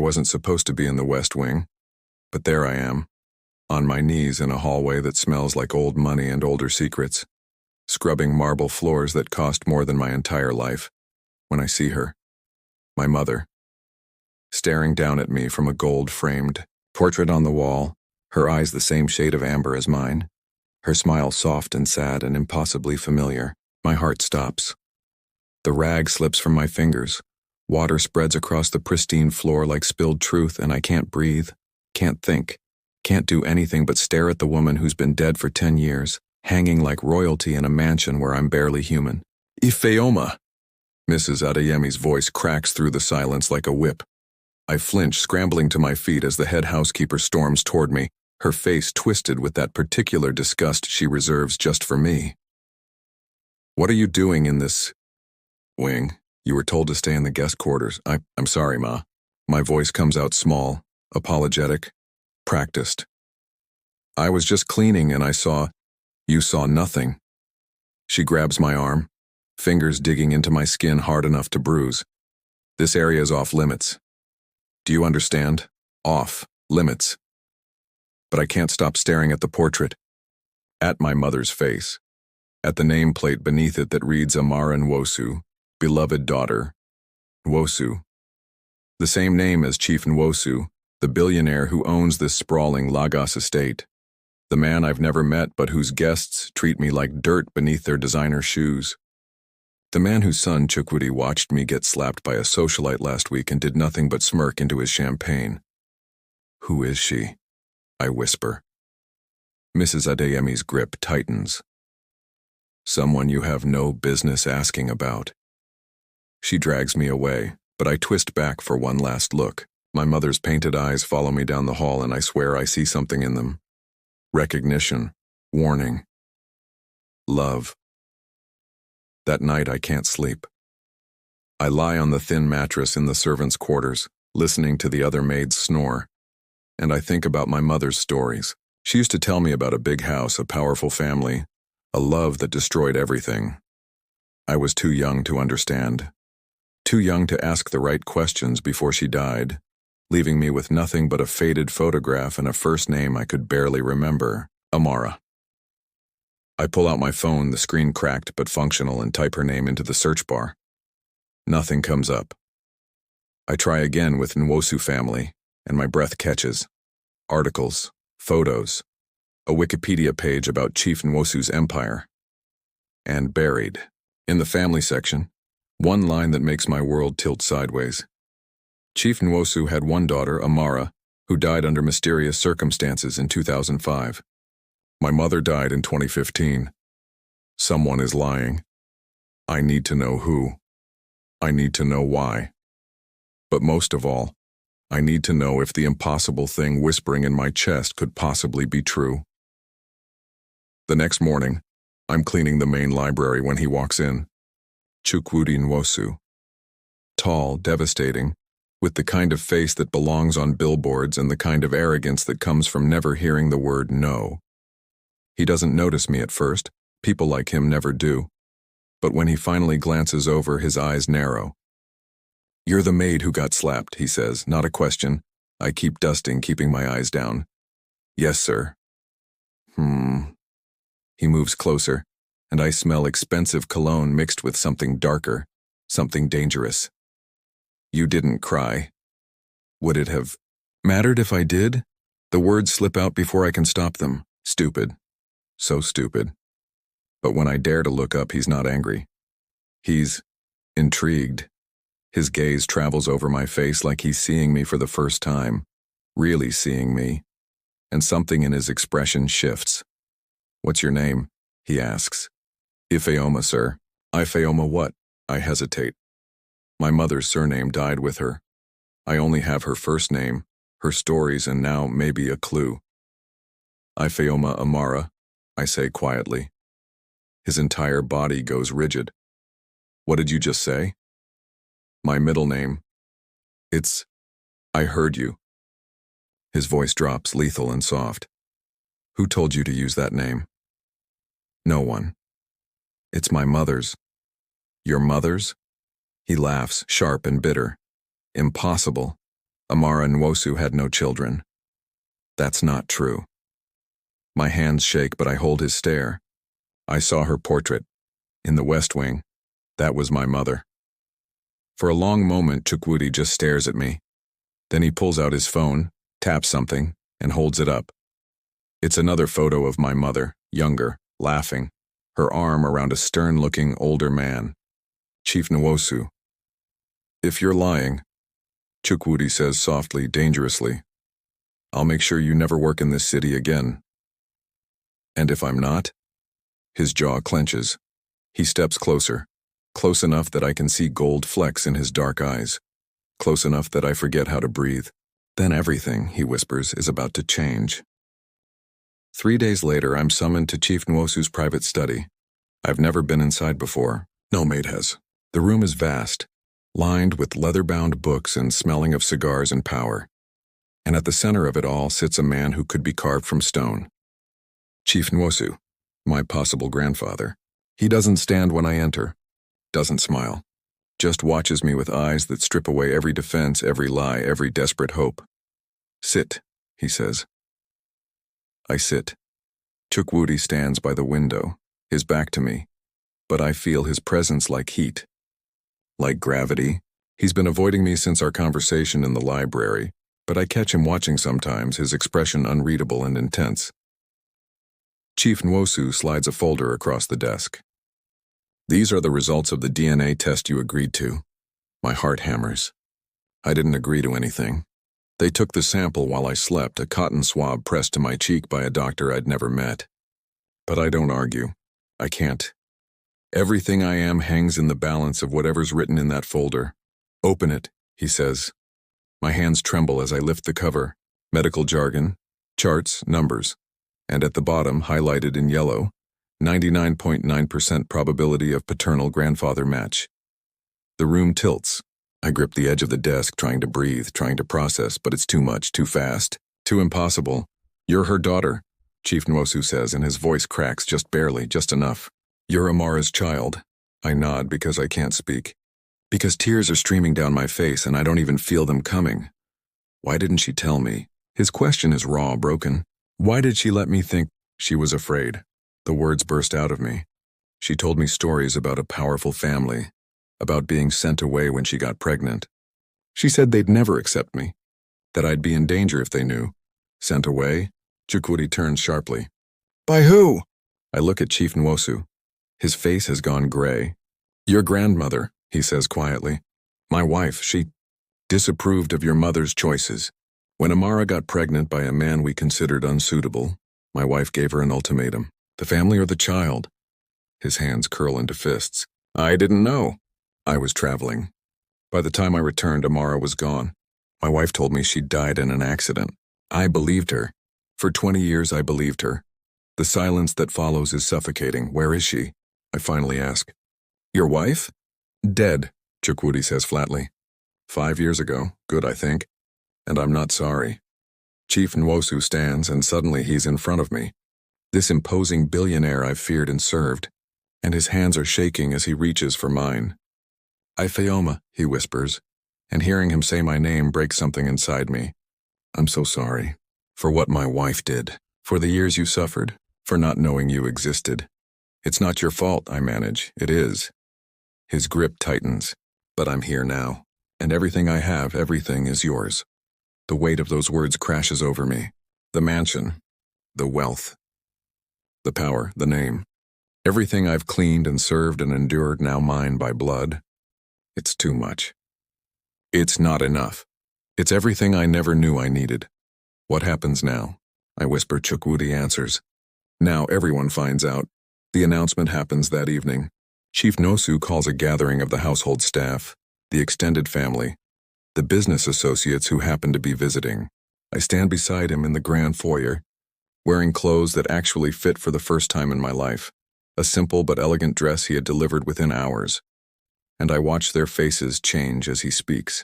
wasn't supposed to be in the West Wing, but there I am, on my knees in a hallway that smells like old money and older secrets, scrubbing marble floors that cost more than my entire life, when I see her, my mother, staring down at me from a gold-framed portrait on the wall, her eyes the same shade of amber as mine, her smile soft and sad and impossibly familiar. My heart stops. The rag slips from my fingers. Water spreads across the pristine floor like spilled truth, and I can't breathe, can't think, can't do anything but stare at the woman who's been dead for 10 years, hanging like royalty in a mansion where I'm barely human. Ifeoma! Mrs. Adeyemi's voice cracks through the silence like a whip. I flinch, scrambling to my feet as the head housekeeper storms toward me, her face twisted with that particular disgust she reserves just for me. What are you doing in this wing? You were told to stay in the guest quarters. I'm sorry, Ma. My voice comes out small, apologetic, practiced. I was just cleaning and I saw. You saw nothing. She grabs my arm, fingers digging into my skin hard enough to bruise. This area is off limits. Do you understand? Off limits. But I can't stop staring at the portrait, at my mother's face, at the nameplate beneath it that reads Amara Nwosu, beloved daughter, Nwosu. The same name as Chief Nwosu, the billionaire who owns this sprawling Lagos estate. The man I've never met but whose guests treat me like dirt beneath their designer shoes. The man whose son Chukwudi watched me get slapped by a socialite last week and did nothing but smirk into his champagne. Who is she? I whisper. Mrs. Adeyemi's grip tightens. Someone you have no business asking about. She drags me away, but I twist back for one last look. My mother's painted eyes follow me down the hall and I swear I see something in them. Recognition, warning, love. That night I can't sleep. I lie on the thin mattress in the servants' quarters, listening to the other maids snore, and I think about my mother's stories. She used to tell me about a big house, a powerful family, a love that destroyed everything. I was too young to understand, too young to ask the right questions before she died, leaving me with nothing but a faded photograph and a first name I could barely remember, Amara. I pull out my phone, the screen cracked but functional, and type her name into the search bar. Nothing comes up. I try again with Nwosu family, and my breath catches. Articles, photos, a Wikipedia page about Chief Nwosu's empire. And buried, in the family section, one line that makes my world tilt sideways. Chief Nwosu had one daughter, Amara, who died under mysterious circumstances in 2005. My mother died in 2015. Someone is lying. I need to know who. I need to know why. But most of all, I need to know if the impossible thing whispering in my chest could possibly be true. The next morning, I'm cleaning the main library when he walks in. Chukwudi Nwosu. Tall, devastating, with the kind of face that belongs on billboards and the kind of arrogance that comes from never hearing the word no. He doesn't notice me at first, people like him never do. But when he finally glances over, his eyes narrow. You're the maid who got slapped, he says, not a question. I keep dusting, keeping my eyes down. Yes, sir. He moves closer, and I smell expensive cologne mixed with something darker, something dangerous. You didn't cry. Would it have mattered if I did? The words slip out before I can stop them. Stupid. So stupid. But when I dare to look up, he's not angry. He's intrigued. His gaze travels over my face like he's seeing me for the first time, really seeing me, and something in his expression shifts. What's your name? He asks. Ifeoma, sir. Ifeoma what? I hesitate. My mother's surname died with her. I only have her first name, her stories, and now maybe a clue. Ifeoma Amara, I say quietly. His entire body goes rigid. What did you just say? My middle name. I heard you. His voice drops, lethal and soft. Who told you to use that name? No one. It's my mother's. Your mother's? He laughs, sharp and bitter. Impossible. Amara Nwosu had no children. That's not true. My hands shake, but I hold his stare. I saw her portrait. In the West Wing. That was my mother. For a long moment, Chukwudi just stares at me. Then he pulls out his phone, taps something, and holds it up. It's another photo of my mother, younger, laughing, her arm around a stern-looking older man. Chief Nwosu. If you're lying, Chukwudi says softly, dangerously, I'll make sure you never work in this city again. And if I'm not? His jaw clenches. He steps closer, close enough that I can see gold flecks in his dark eyes, close enough that I forget how to breathe. Then everything, he whispers, is about to change. 3 days later, I'm summoned to Chief Nwosu's private study. I've never been inside before. No maid has. The room is vast, lined with leather-bound books and smelling of cigars and power. And at the center of it all sits a man who could be carved from stone. Chief Nwosu, my possible grandfather. He doesn't stand when I enter, doesn't smile, just watches me with eyes that strip away every defense, every lie, every desperate hope. Sit, he says. I sit. Chukwudi stands by the window, his back to me, but I feel his presence like heat. Like gravity. He's been avoiding me since our conversation in the library, but I catch him watching sometimes, his expression unreadable and intense. Chief Nwosu slides a folder across the desk. These are the results of the DNA test you agreed to. My heart hammers. I didn't agree to anything. They took the sample while I slept, a cotton swab pressed to my cheek by a doctor I'd never met. But I don't argue. I can't. Everything I am hangs in the balance of whatever's written in that folder. Open it, he says. My hands tremble as I lift the cover. Medical jargon, charts, numbers. And at the bottom, highlighted in yellow, 99.9% probability of paternal grandfather match. The room tilts. I grip the edge of the desk, trying to breathe, trying to process, but it's too much, too fast, too impossible. You're her daughter, Chief Nwosu says, and his voice cracks just barely, just enough. You're Amara's child. I nod because I can't speak. Because tears are streaming down my face and I don't even feel them coming. Why didn't she tell me? His question is raw, broken. Why did she let me think she was afraid? The words burst out of me. She told me stories about a powerful family, about being sent away when she got pregnant. She said they'd never accept me, that I'd be in danger if they knew. Sent away? Chukwudi turns sharply. By who? I look at Chief Nwosu. His face has gone gray. Your grandmother, he says quietly. My wife, she disapproved of your mother's choices. When Amara got pregnant by a man we considered unsuitable, my wife gave her an ultimatum. The family or the child? His hands curl into fists. I didn't know. I was traveling. By the time I returned, Amara was gone. My wife told me she'd died in an accident. I believed her. For 20 years, I believed her. The silence that follows is suffocating. Where is she? I finally ask. Your wife? Dead, Chukwudi says flatly. 5 years ago. Good, I think. And I'm not sorry. Chief Nwosu stands, and suddenly he's in front of me. This imposing billionaire I've feared and served, and his hands are shaking as he reaches for mine. Ifeoma, he whispers, and hearing him say my name breaks something inside me. I'm so sorry. For what my wife did. For the years you suffered. For not knowing you existed. It's not your fault, I manage. It is. His grip tightens. But I'm here now. And everything I have, everything is yours. The weight of those words crashes over me. The mansion. The wealth. The power, the name. Everything I've cleaned and served and endured, now mine by blood. It's too much. It's not enough. It's everything I never knew I needed. What happens now? I whisper. Chukwudi answers. Now everyone finds out. The announcement happens that evening. Chief Nwosu calls a gathering of the household staff, the extended family, the business associates who happen to be visiting. I stand beside him in the grand foyer, wearing clothes that actually fit for the first time in my life, a simple but elegant dress he had delivered within hours. And I watch their faces change as he speaks.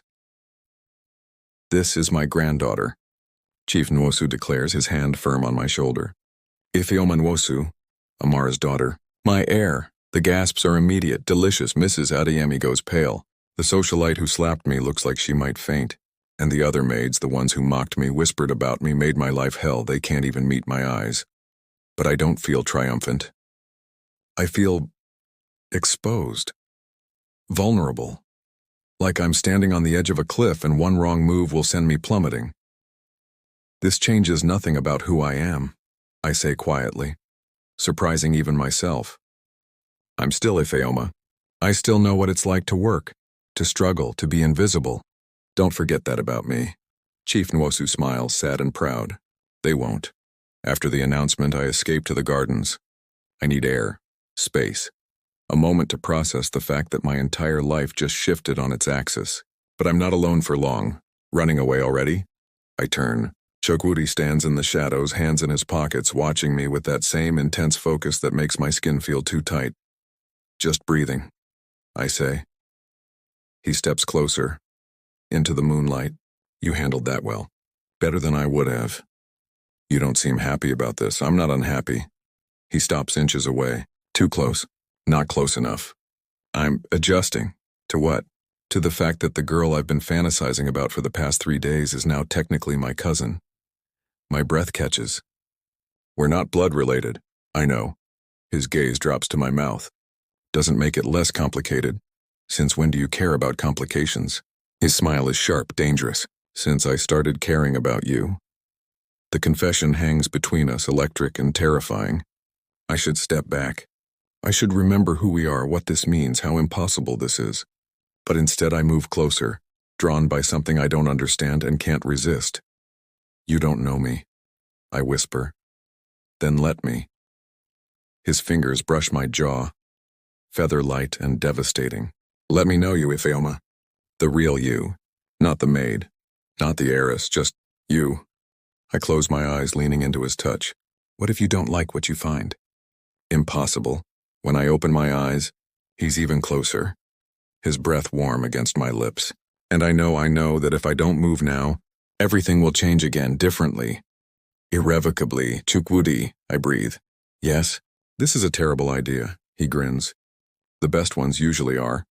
This is my granddaughter, Chief Nwosu declares, his hand firm on my shoulder. Ifeoma Nwosu, Amara's daughter. My heir. The gasps are immediate, delicious. Mrs. Adeyemi goes pale. The socialite who slapped me looks like she might faint. And the other maids, the ones who mocked me, whispered about me, made my life hell. They can't even meet my eyes. But I don't feel triumphant. I feel exposed, vulnerable, like I'm standing on the edge of a cliff and one wrong move will send me plummeting. This changes nothing about who I am, I say quietly, surprising even myself. I'm still Ifeoma. I still know what it's like to work, to struggle, to be invisible. Don't forget that about me. Chief Nwosu smiles, sad and proud. They won't. After the announcement, I escape to the gardens. I need air, space, a moment to process the fact that my entire life just shifted on its axis. But I'm not alone for long. Running away already? I turn. Chukwudi stands in the shadows, hands in his pockets, watching me with that same intense focus that makes my skin feel too tight. Just breathing, I say. He steps closer, into the moonlight. You handled that well. Better than I would have. You don't seem happy about this. I'm not unhappy. He stops inches away. Too close. Not close enough. I'm adjusting. To what? To the fact that the girl I've been fantasizing about for the past 3 days is now technically my cousin. My breath catches. We're not blood related. I know. His gaze drops to my mouth. Doesn't make it less complicated. Since when do you care about complications? His smile is sharp, dangerous. Since I started caring about you. The confession hangs between us, electric and terrifying. I should step back. I should remember who we are, what this means, how impossible this is. But instead I move closer, drawn by something I don't understand and can't resist. You don't know me, I whisper. Then let me. His fingers brush my jaw, feather light and devastating. Let me know you, Ifeoma. The real you, not the maid, not the heiress, just you. I close my eyes, leaning into his touch. What if you don't like what you find? Impossible. When I open my eyes, he's even closer, his breath warm against my lips. And I know that if I don't move now, everything will change again, differently. Irrevocably. Chukwudi, I breathe. Yes? This is a terrible idea, he grins. The best ones usually are.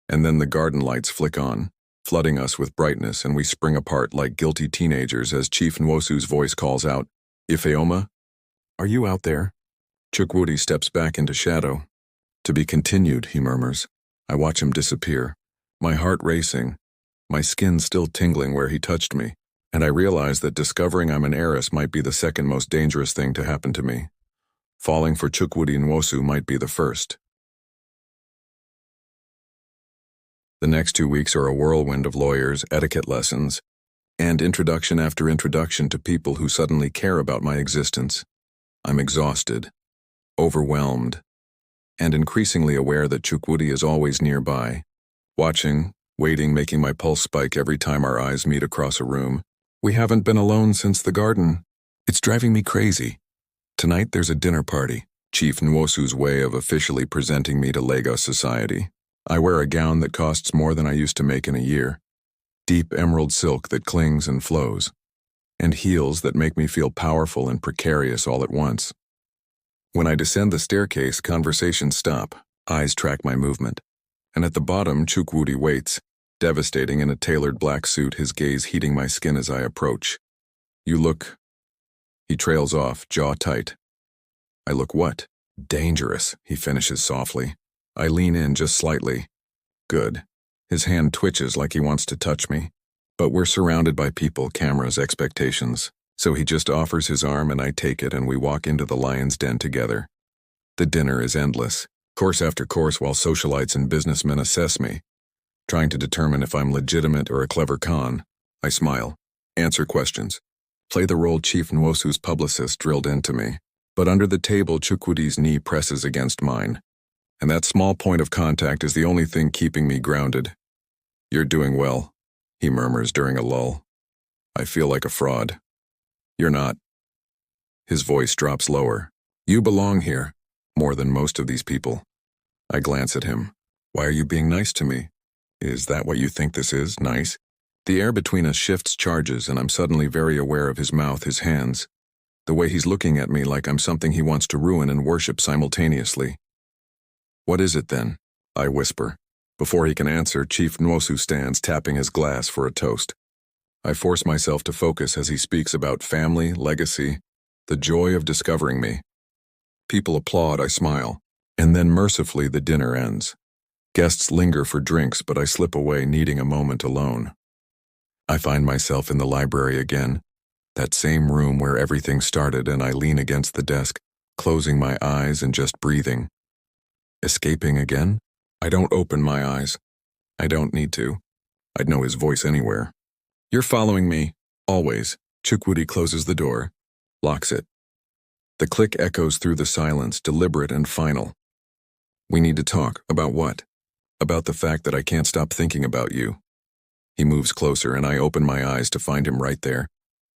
And then the garden lights flick on, flooding us with brightness, and we spring apart like guilty teenagers as Chief Nwosu's voice calls out, Ifeoma? Are you out there? Chukwudi steps back into shadow. To be continued, he murmurs. I watch him disappear, my heart racing, my skin still tingling where he touched me, and I realize that discovering I'm an heiress might be the second most dangerous thing to happen to me. Falling for Chukwudi Nwosu might be the first. The next 2 weeks are a whirlwind of lawyers, etiquette lessons, and introduction after introduction to people who suddenly care about my existence. I'm exhausted, overwhelmed, and increasingly aware that Chukwudi is always nearby, watching, waiting, making my pulse spike every time our eyes meet across a room. We haven't been alone since the garden. It's driving me crazy. Tonight there's a dinner party, Chief Nwosu's way of officially presenting me to Lagos society. I wear a gown that costs more than I used to make in a year, deep emerald silk that clings and flows, and heels that make me feel powerful and precarious all at once. When I descend the staircase, conversations stop, eyes track my movement, and at the bottom Chukwudi waits, devastating in a tailored black suit, his gaze heating my skin as I approach. You look... He trails off, jaw tight. I look what? Dangerous, he finishes softly. I lean in just slightly. Good. His hand twitches like he wants to touch me. But we're surrounded by people, cameras, expectations. So he just offers his arm and I take it and we walk into the lion's den together. The dinner is endless, course after course, while socialites and businessmen assess me, trying to determine if I'm legitimate or a clever con. I smile, answer questions, play the role Chief Nwosu's publicist drilled into me. But under the table, Chukwudi's knee presses against mine. And that small point of contact is the only thing keeping me grounded. You're doing well, he murmurs during a lull. I feel like a fraud. You're not. His voice drops lower. You belong here, more than most of these people. I glance at him. Why are you being nice to me? Is that what you think this is, nice? The air between us shifts charges and I'm suddenly very aware of his mouth, his hands. The way he's looking at me like I'm something he wants to ruin and worship simultaneously. What is it then? I whisper. Before he can answer, Chief Nwosu stands, tapping his glass for a toast. I force myself to focus as he speaks about family, legacy, the joy of discovering me. People applaud, I smile, and then mercifully the dinner ends. Guests linger for drinks, but I slip away needing a moment alone. I find myself in the library again, that same room where everything started, and I lean against the desk, closing my eyes and just breathing. Escaping again? I don't open my eyes. I don't need to. I'd know his voice anywhere. You're following me, always. Chukwudi closes the door, locks it. The click echoes through the silence, deliberate and final. We need to talk. About what? About the fact that I can't stop thinking about you. He moves closer and I open my eyes to find him right there,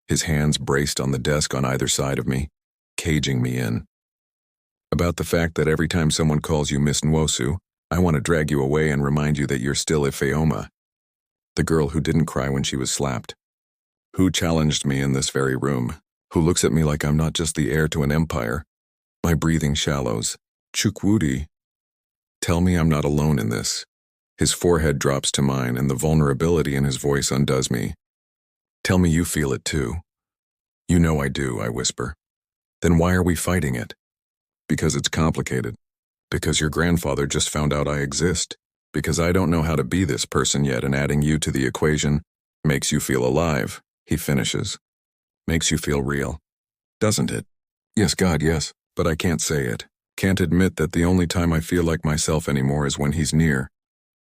his hands braced on the desk on either side of me, caging me in. About the fact that every time someone calls you Miss Nwosu, I want to drag you away and remind you that you're still Ifeoma, the girl who didn't cry when she was slapped, who challenged me in this very room, who looks at me like I'm not just the heir to an empire. My breathing shallows. Chukwudi, tell me I'm not alone in this. His forehead drops to mine and the vulnerability in his voice undoes me. Tell me you feel it too. You know I do, I whisper. Then why are we fighting it? Because it's complicated. Because your grandfather just found out I exist. Because I don't know how to be this person yet, and adding you to the equation makes you feel alive, he finishes. Makes you feel real. Doesn't it? Yes, God, yes, but I can't say it. Can't admit that the only time I feel like myself anymore is when he's near.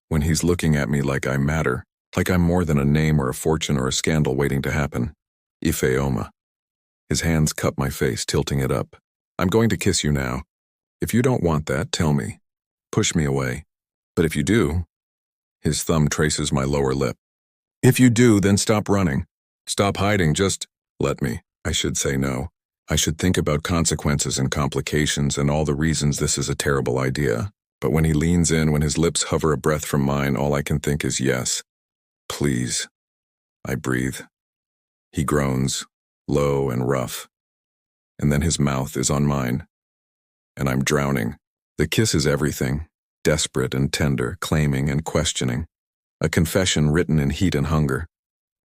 When he's looking at me like I matter, like I'm more than a name or a fortune or a scandal waiting to happen. Ifeoma. His hands cup my face, tilting it up. I'm going to kiss you now. If you don't want that, tell me. Push me away. But if you do, his thumb traces my lower lip. If you do, then stop running. Stop hiding, just let me. I should say no. I should think about consequences and complications and all the reasons this is a terrible idea. But when he leans in, when his lips hover a breath from mine, all I can think is yes. Please. I breathe. He groans, low and rough. And then his mouth is on mine. And I'm drowning. The kiss is everything, desperate and tender, claiming and questioning. A confession written in heat and hunger.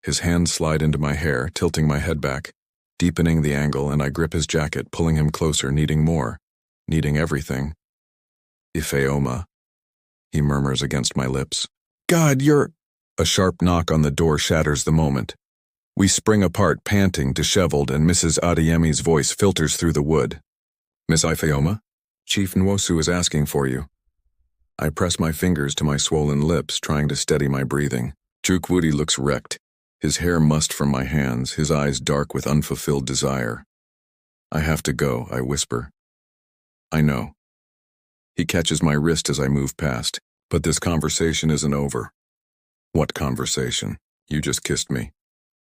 His hands slide into my hair, tilting my head back, deepening the angle, and I grip his jacket, pulling him closer, needing more, needing everything. Ifeoma, he murmurs against my lips. God, you're... A sharp knock on the door shatters the moment. We spring apart, panting, disheveled, and Mrs. Adeyemi's voice filters through the wood. Miss Ifeoma, Chief Nwosu is asking for you. I press my fingers to my swollen lips, trying to steady my breathing. Chukwudi looks wrecked, his hair mussed from my hands, his eyes dark with unfulfilled desire. I have to go, I whisper. I know. He catches my wrist as I move past, but this conversation isn't over. What conversation? You just kissed me.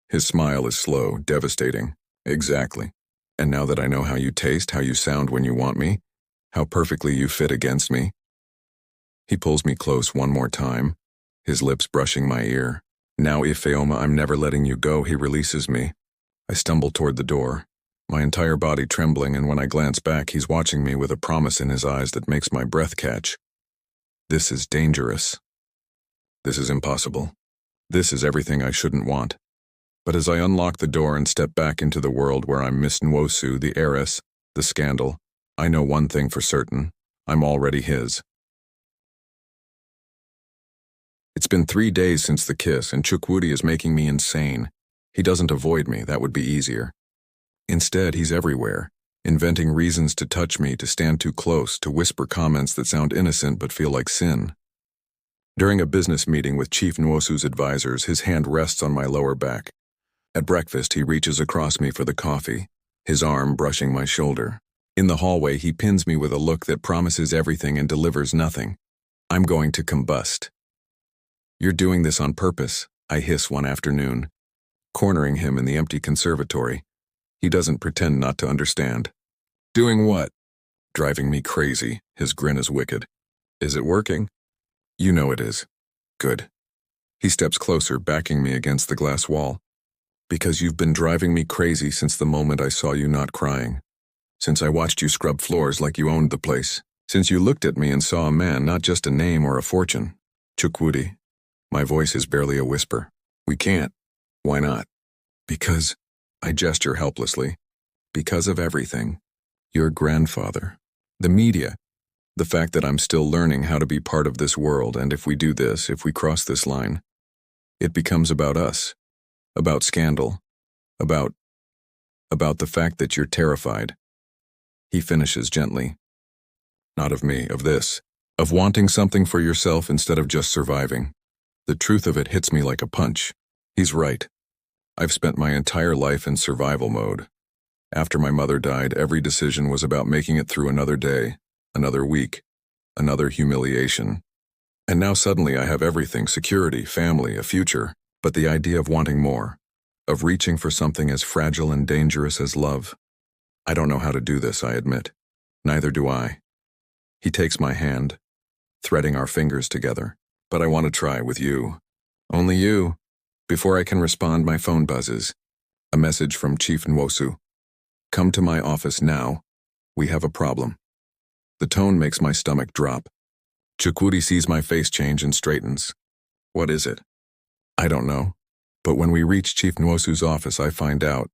His smile is slow, devastating. Exactly. And now that I know how you taste, how you sound when you want me, how perfectly you fit against me. He pulls me close one more time, his lips brushing my ear. Now, Ifeoma, I'm never letting you go, he releases me. I stumble toward the door, my entire body trembling, and when I glance back, he's watching me with a promise in his eyes that makes my breath catch. This is dangerous. This is impossible. This is everything I shouldn't want. But as I unlock the door and step back into the world where I'm Miss Nwosu, the heiress, the scandal, I know one thing for certain. I'm already his. It's been 3 days since the kiss, and Chukwudi is making me insane. He doesn't avoid me, that would be easier. Instead, he's everywhere, inventing reasons to touch me, to stand too close, to whisper comments that sound innocent but feel like sin. During a business meeting with Chief Nwosu's advisors, his hand rests on my lower back. At breakfast, he reaches across me for the coffee, his arm brushing my shoulder. In the hallway, he pins me with a look that promises everything and delivers nothing. I'm going to combust. You're doing this on purpose, I hiss one afternoon, cornering him in the empty conservatory. He doesn't pretend not to understand. Doing what? Driving me crazy. His grin is wicked. Is it working? You know it is. Good. He steps closer, backing me against the glass wall. Because you've been driving me crazy since the moment I saw you not crying. Since I watched you scrub floors like you owned the place. Since you looked at me and saw a man, not just a name or a fortune. Chukwudi. My voice is barely a whisper. We can't. Why not? Because, I gesture helplessly, because of everything. Your grandfather, the media, the fact that I'm still learning how to be part of this world, and if we do this, if we cross this line, it becomes about us, about scandal, about the fact that you're terrified. He finishes gently. Not of me, of this, of wanting something for yourself instead of just surviving. The truth of it hits me like a punch. He's right. I've spent my entire life in survival mode. After my mother died, every decision was about making it through another day, another week, another humiliation. And now suddenly I have everything: security, family, a future. But the idea of wanting more, of reaching for something as fragile and dangerous as love. I don't know how to do this, I admit. Neither do I. He takes my hand, threading our fingers together. But I want to try with you. Only you. Before I can respond, my phone buzzes. A message from Chief Nwosu. Come to my office now. We have a problem. The tone makes my stomach drop. Chukwudi sees my face change and straightens. What is it? I don't know. But when we reach Chief Nwosu's office, I find out.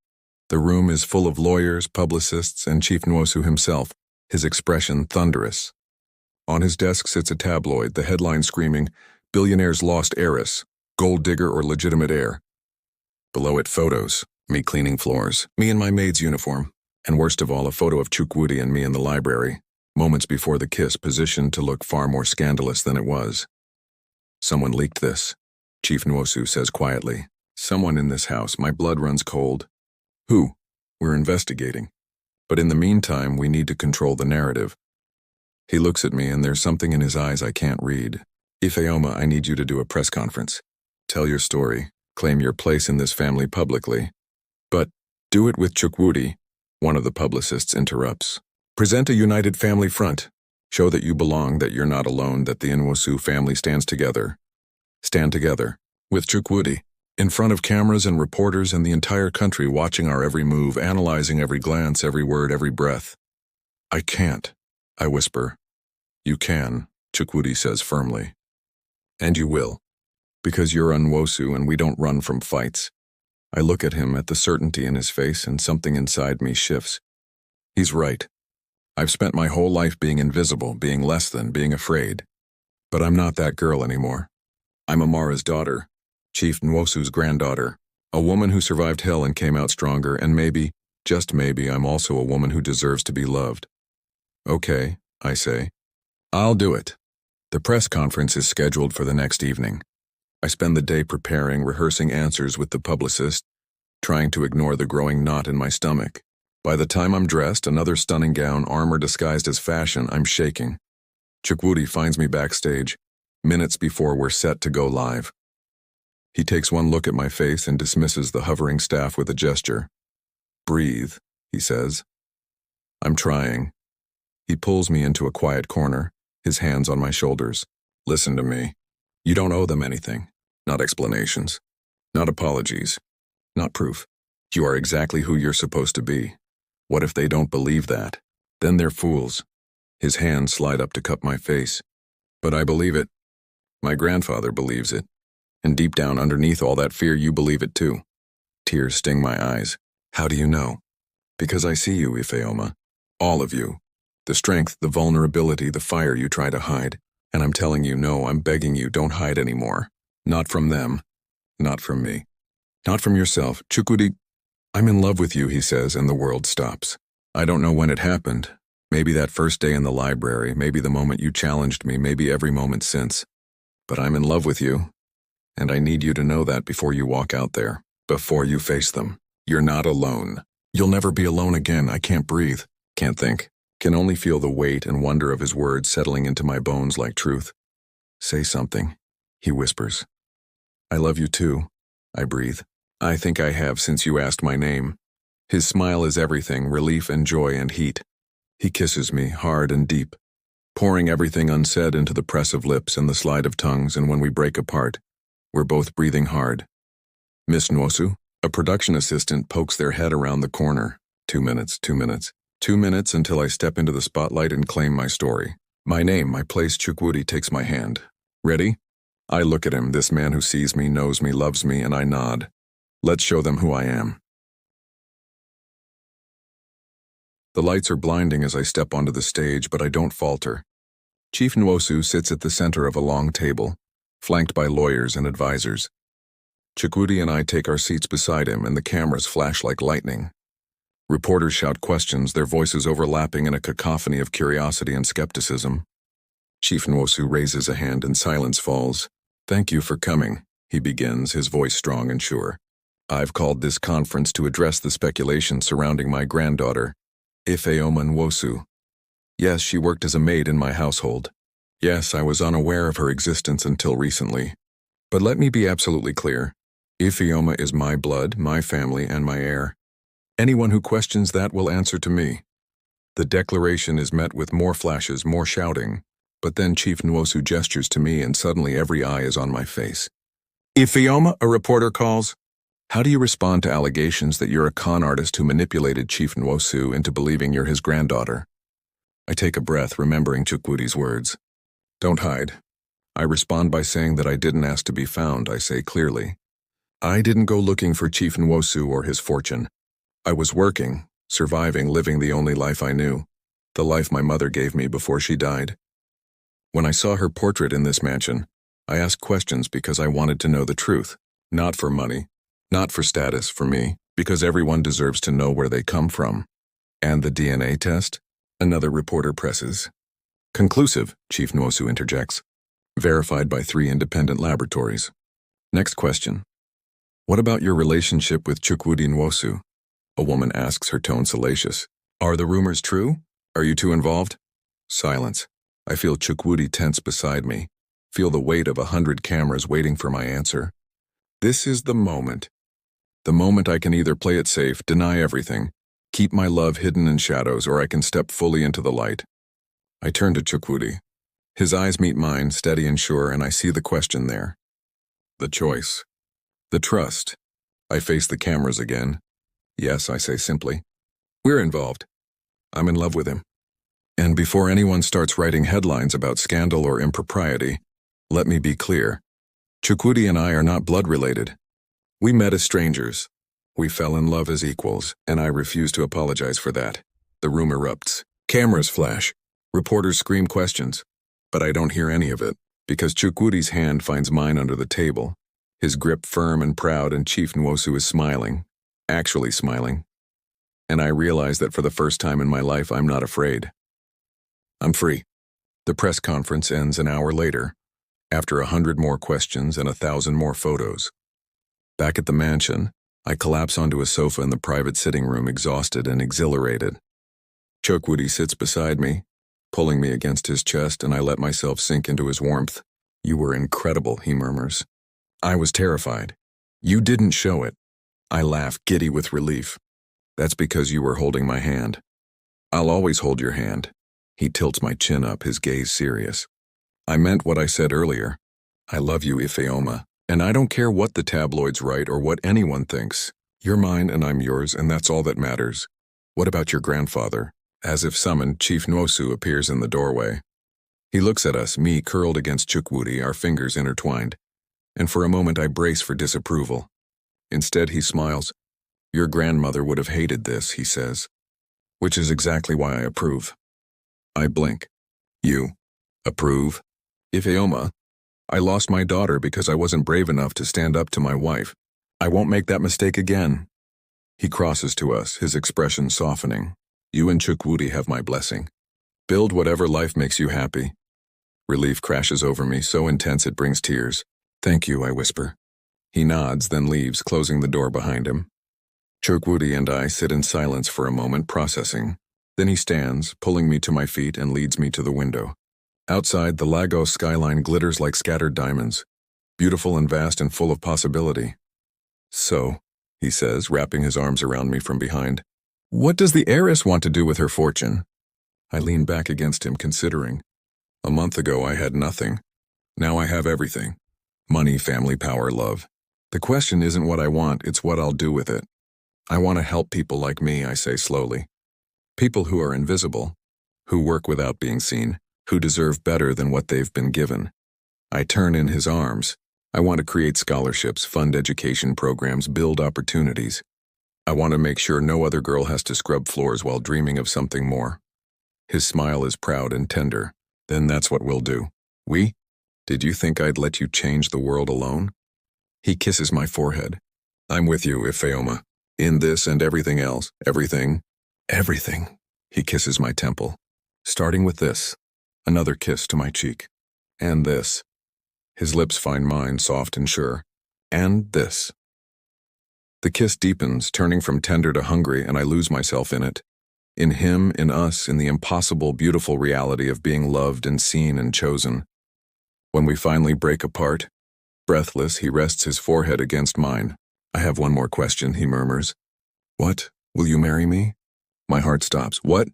The room is full of lawyers, publicists, and Chief Nwosu himself, his expression thunderous. On his desk sits a tabloid, the headline screaming, "Billionaire's lost heiress, gold digger or legitimate heir." Below it, photos, me cleaning floors, me in my maid's uniform, and worst of all, a photo of Chukwudi and me in the library, moments before the kiss, positioned to look far more scandalous than it was. Someone leaked this, Chief Nwosu says quietly. Someone in this house. My blood runs cold. Who? We're investigating. But in the meantime, we need to control the narrative. He looks at me and there's something in his eyes I can't read. Ifeoma, I need you to do a press conference. Tell your story. Claim your place in this family publicly. But do it with Chukwudi, one of the publicists interrupts. Present a united family front. Show that you belong, that you're not alone, that the Nwosu family stands together. Stand together. With Chukwudi. In front of cameras and reporters and the entire country watching our every move, analyzing every glance, every word, every breath. I can't, I whisper. You can, Chukwudi says firmly. And you will. Because you're Nwosu and we don't run from fights. I look at him, at the certainty in his face, and something inside me shifts. He's right. I've spent my whole life being invisible, being less than, being afraid. But I'm not that girl anymore. I'm Amara's daughter, Chief Nwosu's granddaughter, a woman who survived hell and came out stronger, and maybe, just maybe, I'm also a woman who deserves to be loved. Okay, I say. I'll do it. The press conference is scheduled for the next evening. I spend the day preparing, rehearsing answers with the publicist, trying to ignore the growing knot in my stomach. By the time I'm dressed, another stunning gown, armor disguised as fashion, I'm shaking. Chukwudi finds me backstage, minutes before we're set to go live. He takes one look at my face and dismisses the hovering staff with a gesture. Breathe, he says. I'm trying. He pulls me into a quiet corner, his hands on my shoulders. Listen to me. You don't owe them anything. Not explanations. Not apologies. Not proof. You are exactly who you're supposed to be. What if they don't believe that? Then they're fools. His hands slide up to cup my face. But I believe it. My grandfather believes it. And deep down underneath all that fear, you believe it too. Tears sting my eyes. How do you know? Because I see you, Ifeoma. All of you. The strength, the vulnerability, the fire you try to hide. And I'm telling you, no, I'm begging you, don't hide anymore. Not from them. Not from me. Not from yourself. Chukwudi, I'm in love with you, he says, and the world stops. I don't know when it happened. Maybe that first day in the library, maybe the moment you challenged me, maybe every moment since. But I'm in love with you. And I need you to know that before you walk out there, before you face them. You're not alone. You'll never be alone again. I can't breathe, can't think, can only feel the weight and wonder of his words settling into my bones like truth. Say something, he whispers. I love you too, I breathe. I think I have since you asked my name. His smile is everything, relief and joy and heat. He kisses me hard and deep, pouring everything unsaid into the press of lips and the slide of tongues, and when we break apart, we're both breathing hard. Miss Nwosu, a production assistant, pokes their head around the corner. 2 minutes, 2 minutes. 2 minutes until I step into the spotlight and claim my story. My name, my place. Chukwudi takes my hand. Ready? I look at him, this man who sees me, knows me, loves me, and I nod. Let's show them who I am. The lights are blinding as I step onto the stage, but I don't falter. Chief Nwosu sits at the center of a long table, flanked by lawyers and advisors. Chukwudi and I take our seats beside him, and the cameras flash like lightning. Reporters shout questions, their voices overlapping in a cacophony of curiosity and skepticism. Chief Nwosu raises a hand and silence falls. "Thank you for coming," he begins, his voice strong and sure. "I've called this conference to address the speculation surrounding my granddaughter, Ifeoma Nwosu. Yes, she worked as a maid in my household. Yes, I was unaware of her existence until recently. But let me be absolutely clear. Ifeoma is my blood, my family, and my heir. Anyone who questions that will answer to me." The declaration is met with more flashes, more shouting, but then Chief Nwosu gestures to me and suddenly every eye is on my face. "Ifeoma," a reporter calls. "How do you respond to allegations that you're a con artist who manipulated Chief Nwosu into believing you're his granddaughter?" I take a breath, remembering Chukwudi's words. "Don't hide." I respond by saying that I didn't ask to be found, I say clearly. I didn't go looking for Chief Nwosu or his fortune. I was working, surviving, living the only life I knew, the life my mother gave me before she died. When I saw her portrait in this mansion, I asked questions because I wanted to know the truth, not for money, not for status, for me, because everyone deserves to know where they come from. "And the DNA test?" another reporter presses. "Conclusive," Chief Nwosu interjects. "Verified by 3 independent laboratories." Next question. "What about your relationship with Chukwudi Nwosu?" a woman asks, her tone salacious. "Are the rumors true? Are you two involved?" Silence. I feel Chukwudi tense beside me, feel the weight of 100 cameras waiting for my answer. This is the moment. The moment I can either play it safe, deny everything, keep my love hidden in shadows, or I can step fully into the light. I turn to Chukwudi. His eyes meet mine, steady and sure, and I see the question there. The choice. The trust. I face the cameras again. "Yes," I say simply. "We're involved. I'm in love with him." And before anyone starts writing headlines about scandal or impropriety, let me be clear. Chukwudi and I are not blood related. We met as strangers. We fell in love as equals, and I refuse to apologize for that. The room erupts. Cameras flash. Reporters scream questions. But I don't hear any of it, because Chukwudi's hand finds mine under the table, his grip firm and proud, and Chief Nwosu is smiling, actually smiling. And I realize that for the first time in my life, I'm not afraid. I'm free. The press conference ends an hour later, after 100 more questions and 1,000 more photos. Back at the mansion, I collapse onto a sofa in the private sitting room, exhausted and exhilarated. Chukwudi sits beside me, pulling me against his chest, and I let myself sink into his warmth. "You were incredible," he murmurs. I was terrified. "You didn't show it." I laugh, giddy with relief. "That's because you were holding my hand." "I'll always hold your hand." He tilts my chin up, his gaze serious. "I meant what I said earlier. I love you, Ifeoma, and I don't care what the tabloids write or what anyone thinks. You're mine and I'm yours, and that's all that matters. What about your grandfather?" As if summoned, Chief Nwosu appears in the doorway. He looks at us, me curled against Chukwudi, our fingers intertwined. And for a moment I brace for disapproval. Instead he smiles. "Your grandmother would have hated this," he says. "Which is exactly why I approve." I blink. "You approve?" "Ifeoma, I lost my daughter because I wasn't brave enough to stand up to my wife. I won't make that mistake again." He crosses to us, his expression softening. "You and Chukwudi have my blessing. Build whatever life makes you happy." Relief crashes over me, so intense it brings tears. "Thank you," I whisper. He nods, then leaves, closing the door behind him. Chukwudi and I sit in silence for a moment, processing. Then he stands, pulling me to my feet, and leads me to the window. Outside, the Lagos skyline glitters like scattered diamonds, beautiful and vast and full of possibility. "So," he says, wrapping his arms around me from behind, "what does the heiress want to do with her fortune?" I lean back against him, considering. A month ago I had nothing. Now I have everything. Money, family, power, love. The question isn't what I want, it's what I'll do with it. I want to help people like me, I say slowly. People who are invisible, who work without being seen, who deserve better than what they've been given. I turn in his arms. I want to create scholarships, fund education programs, build opportunities. I want to make sure no other girl has to scrub floors while dreaming of something more. His smile is proud and tender. Then that's what we'll do. We? Did you think I'd let you change the world alone? He kisses my forehead. I'm with you, Ifeoma. In this and everything else. Everything. Everything. He kisses my temple. Starting with this. Another kiss to my cheek. And this. His lips find mine, soft and sure. And this. The kiss deepens, turning from tender to hungry, and I lose myself in it. In him, in us, in the impossible, beautiful reality of being loved and seen and chosen. When we finally break apart, breathless, he rests his forehead against mine. I have one more question, he murmurs. What? Will you marry me? My heart stops. What?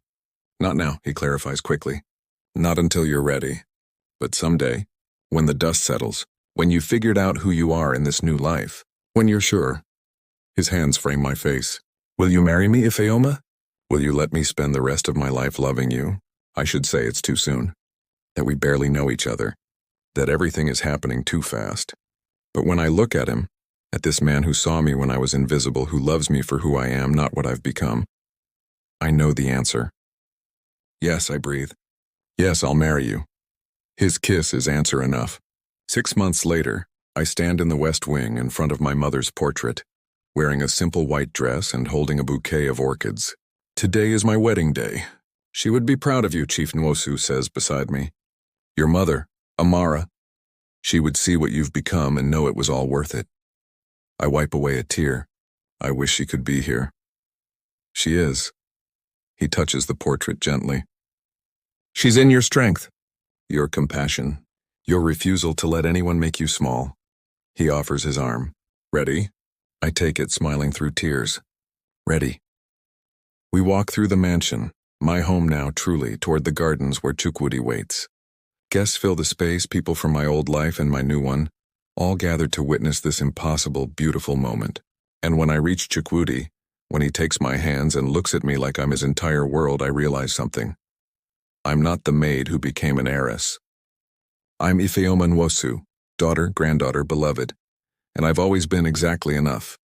Not now, he clarifies quickly. Not until you're ready. But someday, when the dust settles, when you've figured out who you are in this new life, when you're sure. His hands frame my face. Will you marry me, Ifeoma? Will you let me spend the rest of my life loving you? I should say it's too soon. That we barely know each other. That everything is happening too fast. But when I look at him, at this man who saw me when I was invisible, who loves me for who I am, not what I've become, I know the answer. Yes, I breathe. Yes, I'll marry you. His kiss is answer enough. 6 months later, I stand in the West Wing in front of my mother's portrait, wearing a simple white dress and holding a bouquet of orchids. Today is my wedding day. She would be proud of you, Chief Nwosu says beside me. Your mother, Amara. She would see what you've become and know it was all worth it. I wipe away a tear. I wish she could be here. She is. He touches the portrait gently. She's in your strength, your compassion, your refusal to let anyone make you small. He offers his arm. Ready? I take it, smiling through tears. Ready. We walk through the mansion, my home now truly, toward the gardens where Chukwudi waits. Guests fill the space, people from my old life and my new one, all gathered to witness this impossible, beautiful moment. And when I reach Chukwudi, when he takes my hands and looks at me like I'm his entire world, I realize something. I'm not the maid who became an heiress. I'm Ifeoma Nwosu, daughter, granddaughter, beloved, and I've always been exactly enough.